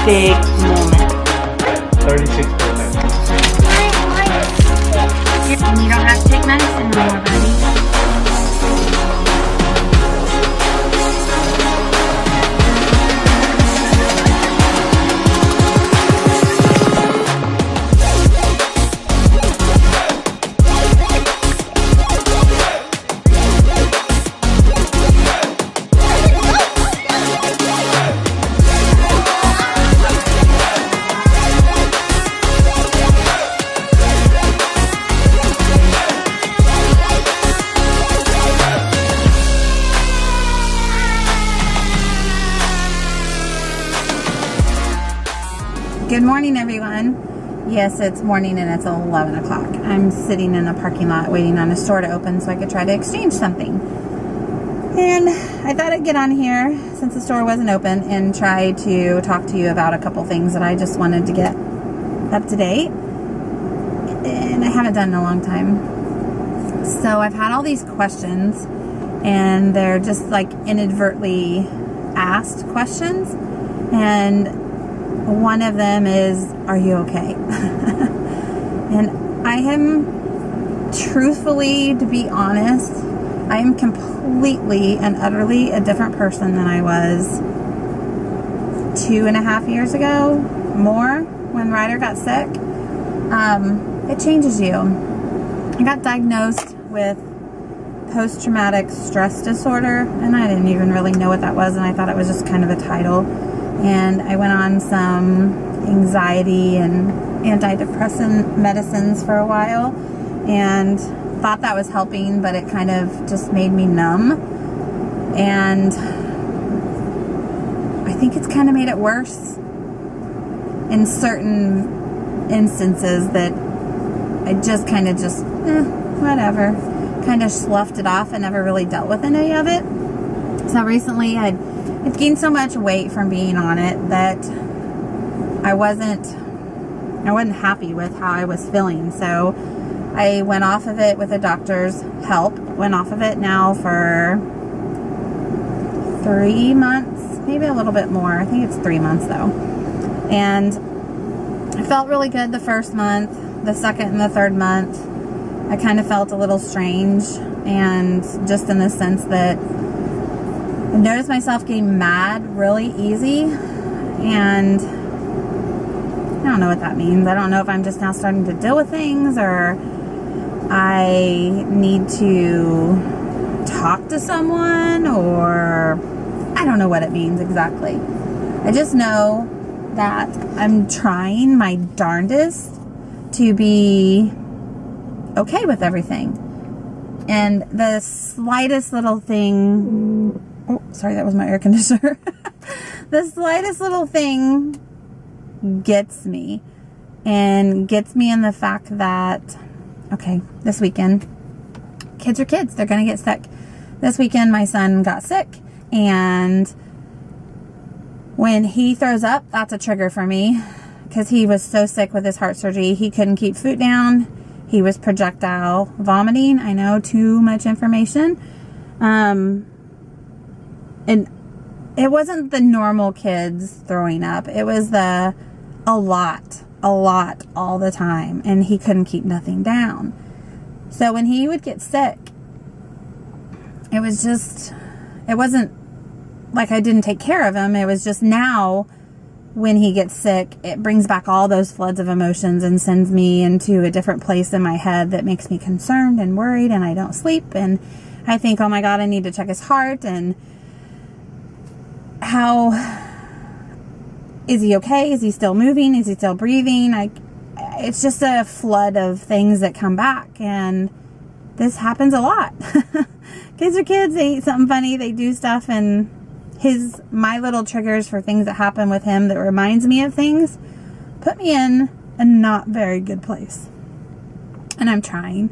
big moment. 36%. And you don't have to take medicine anymore, buddy. Good morning, everyone. Yes, it's morning and it's 11 o'clock. I'm sitting in a parking lot waiting on a store to open so I could try to exchange something. And I thought I'd get on here since the store wasn't open and try to talk to you about a couple things that I just wanted to get up to date. And I haven't done in a long time. So I've had all these questions and they're just like inadvertently asked questions. And one of them is, are you okay? And I am, truthfully, to be honest, I am completely and utterly a different person than I was 2.5 years ago, more, when Ryder got sick. It changes you. I got diagnosed with post-traumatic stress disorder, and I didn't even really know what that was, and I thought it was just kind of a title. And I went on some anxiety and antidepressant medicines for a while and thought that was helping, but it kind of just made me numb. And I think it's kind of made it worse in certain instances that I just kind of whatever, kind of sloughed it off and never really dealt with any of it. So recently I'd gained so much weight from being on it that I wasn't happy with how I was feeling. So I went off of it with a doctor's help. Went off of it now for 3 months, maybe a little bit more. I think it's 3 months though. And I felt really good the first month. The second and the third month, I kind of felt a little strange, and just in the sense that I noticed myself getting mad really easy, and I don't know what that means. I don't know if I'm just now starting to deal with things, or I need to talk to someone, or I don't know what it means exactly. I just know that I'm trying my darndest to be okay with everything. And the slightest little thing... Oh, sorry, that was my air conditioner. The slightest little thing gets me. And gets me in the fact that, okay, this weekend, kids are kids. They're going to get sick. This weekend, my son got sick. And when he throws up, that's a trigger for me. Because he was so sick with his heart surgery. He couldn't keep food down. He was projectile vomiting. I know, too much information. And it wasn't the normal kids throwing up. It was a lot all the time. And he couldn't keep nothing down. So when he would get sick, it wasn't like I didn't take care of him. It was just now when he gets sick, it brings back all those floods of emotions and sends me into a different place in my head that makes me concerned and worried, and I don't sleep. And I think, oh my God, I need to check his heart, and how is he okay? Is he still moving? Is he still breathing? It's just a flood of things that come back, and this happens a lot. Kids are kids. They eat something funny. They do stuff, and my little triggers for things that happen with him that reminds me of things put me in a not very good place. And I'm trying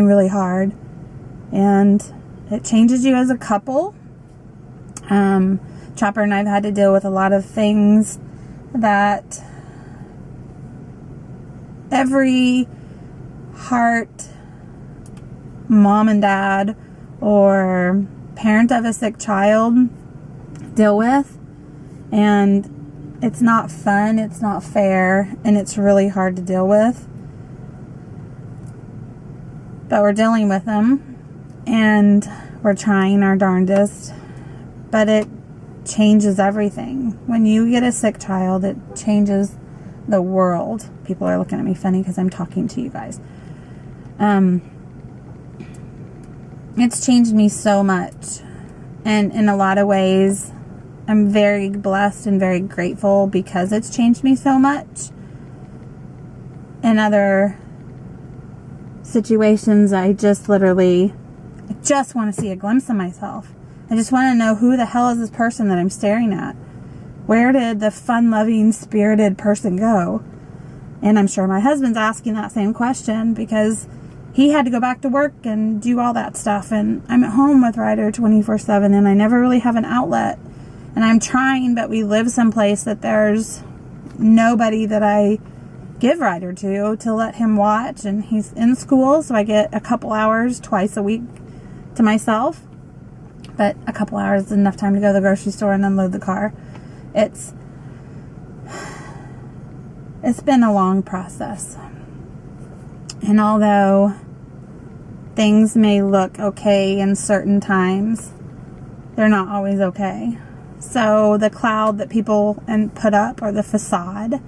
really hard, and it changes you as a couple. Chopper and I've had to deal with a lot of things that every heart mom and dad or parent of a sick child deal with. And It's not fun, it's not fair, and it's really hard to deal with. But we're dealing with them, and we're trying our darndest. But it changes everything. When you get a sick child, it changes the world. People are looking at me funny because I'm talking to you guys. It's changed me so much. And in a lot of ways, I'm very blessed and very grateful because it's changed me so much. In other situations, I just want to see a glimpse of myself. I just want to know, who the hell is this person that I'm staring at? Where did the fun-loving, spirited person go? And I'm sure my husband's asking that same question because he had to go back to work and do all that stuff. And I'm at home with Ryder 24/7, and I never really have an outlet. And I'm trying, but we live someplace that there's nobody that I give Ryder to let him watch. And he's in school, so I get a couple hours twice a week to myself. But a couple hours is enough time to go to the grocery store and unload the car. It's been a long process. And although things may look okay in certain times, they're not always okay. So the cloud that people put up, or the facade,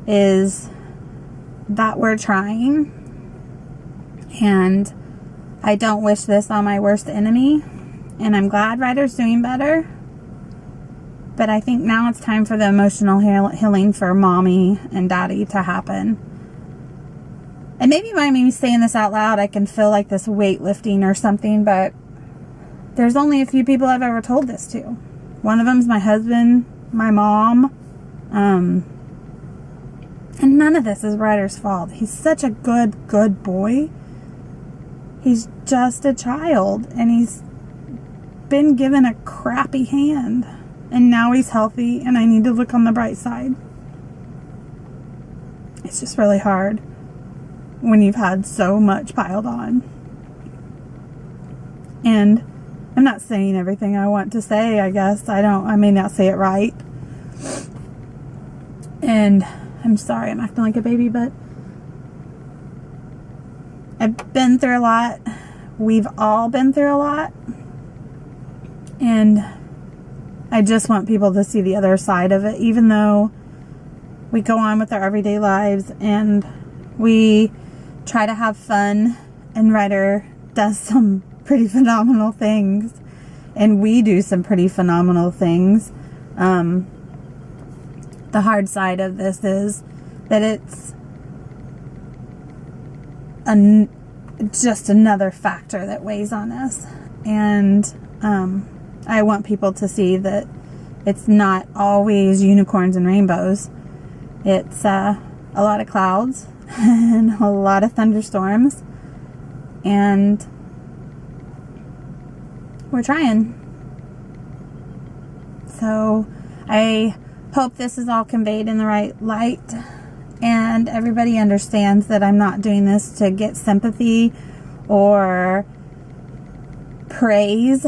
is that we're trying. And I don't wish this on my worst enemy. And I'm glad Ryder's doing better. But I think now it's time for the emotional healing for mommy and daddy to happen. And maybe by me saying this out loud, I can feel like this weight lifting or something, but there's only a few people I've ever told this to. One of them's my husband, my mom, and none of this is Ryder's fault. He's such a good boy. He's just a child, and he's been given a crappy hand, and now he's healthy, and I need to look on the bright side. It's just really hard when you've had so much piled on. And I'm not saying everything I want to say, I guess. I may not say it right. And I'm sorry, I'm acting like a baby, but I've been through a lot. We've all been through a lot. And I just want people to see the other side of it, even though we go on with our everyday lives and we try to have fun, and Ryder does some pretty phenomenal things, and we do some pretty phenomenal things. The hard side of this is that it's just another factor that weighs on us. And I want people to see that it's not always unicorns and rainbows. It's a lot of clouds and a lot of thunderstorms, and we're trying. So I hope this is all conveyed in the right light, and everybody understands that I'm not doing this to get sympathy or praise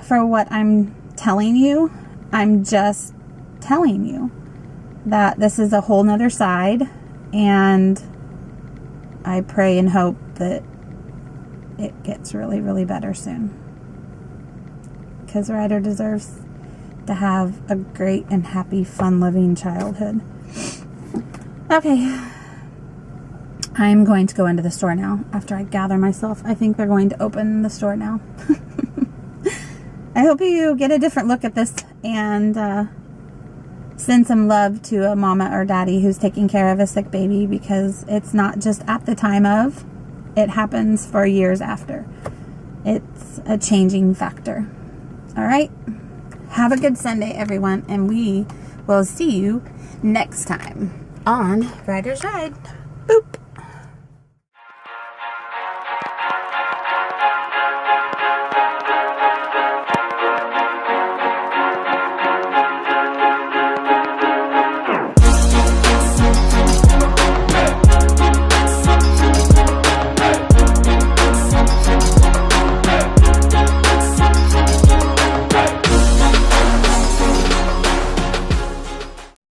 for what I'm telling you. I'm just telling you that this is a whole nother side, and I pray and hope that it gets really, really better soon, because Ryder deserves to have a great and happy, fun-living childhood. Okay, I'm going to go into the store now after I gather myself. I think they're going to open the store now. I hope you get a different look at this and send some love to a mama or daddy who's taking care of a sick baby, because it's not just at the time of, it happens for years after. It's a changing factor. All right. Have a good Sunday, everyone, and we will see you next time on Ryder's Ride.